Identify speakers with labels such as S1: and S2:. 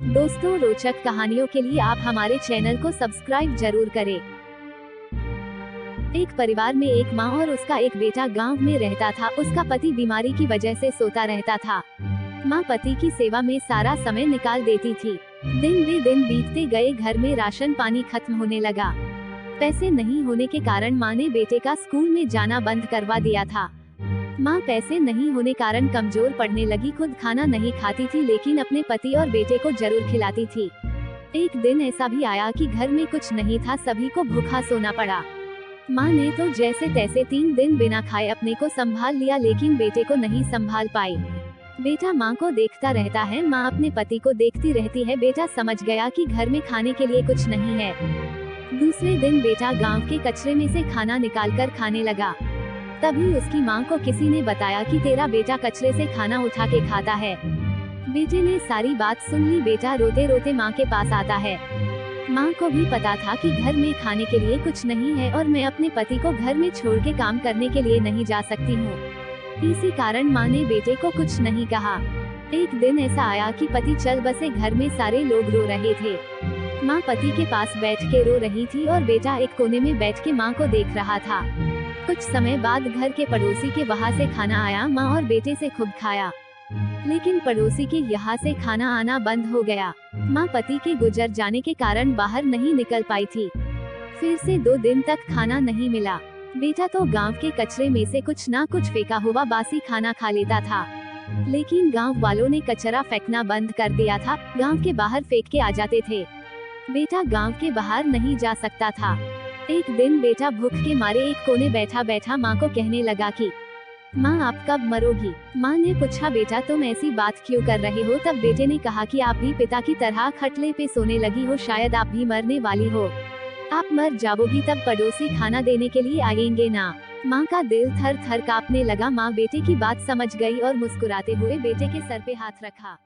S1: दोस्तों, रोचक कहानियों के लिए आप हमारे चैनल को सब्सक्राइब जरूर करें। एक परिवार में एक माँ और उसका एक बेटा गांव में रहता था। उसका पति बीमारी की वजह से सोता रहता था। माँ पति की सेवा में सारा समय निकाल देती थी। दिन वे दिन बीतते गए, घर में राशन पानी खत्म होने लगा। पैसे नहीं होने के कारण माँ ने बेटे का स्कूल में जाना बंद करवा दिया था। माँ पैसे नहीं होने कारण कमजोर पड़ने लगी। खुद खाना नहीं खाती थी, लेकिन अपने पति और बेटे को जरूर खिलाती थी। एक दिन ऐसा भी आया कि घर में कुछ नहीं था, सभी को भूखा सोना पड़ा। माँ ने तो जैसे तैसे 3 दिन बिना खाए अपने को संभाल लिया, लेकिन बेटे को नहीं संभाल पाई। बेटा माँ को देखता रहता है, माँ अपने पति को देखती रहती है। बेटा समझ गया कि घर में खाने के लिए कुछ नहीं है। दूसरे दिन बेटा गांव के कचरे में से खाना निकालकर खाने लगा। तभी उसकी माँ को किसी ने बताया कि तेरा बेटा कचरे से खाना उठा के खाता है। बेटे ने सारी बात सुन ली। बेटा रोते रोते माँ के पास आता है। माँ को भी पता था कि घर में खाने के लिए कुछ नहीं है और मैं अपने पति को घर में छोड़ के काम करने के लिए नहीं जा सकती हूँ। इसी कारण माँ ने बेटे को कुछ नहीं कहा। एक दिन ऐसा आया कि पति चल बसे। घर में सारे लोग रो रहे थे। माँ पति के पास बैठ के रो रही थी और बेटा एक कोने में बैठ के माँ को देख रहा था। कुछ समय बाद घर के पड़ोसी के वहाँ से खाना आया। माँ और बेटे से खूब खाया, लेकिन पड़ोसी के यहाँ से खाना आना बंद हो गया। माँ पति के गुजर जाने के कारण बाहर नहीं निकल पाई थी। फिर से 2 दिन तक खाना नहीं मिला। बेटा तो गांव के कचरे में से कुछ ना कुछ फेंका हुआ बासी खाना खा लेता था, लेकिन गांव वालों ने कचरा फेंकना बंद कर दिया था। गांव के बाहर फेंक के आ जाते थे। बेटा गांव के बाहर नहीं जा सकता था। एक दिन बेटा भूख के मारे एक कोने बैठा बैठा माँ को कहने लगा कि माँ, आप कब मरोगी? माँ ने पूछा, बेटा तुम ऐसी बात क्यों कर रहे हो? तब बेटे ने कहा कि आप भी पिता की तरह खटले पे सोने लगी हो, शायद आप भी मरने वाली हो। आप मर जाओगी तब पड़ोसी खाना देने के लिए आएंगे ना। माँ का दिल थर थर कांपने लगा। माँ बेटे की बात समझ गई और मुस्कुराते हुए बेटे के सर पे हाथ रखा।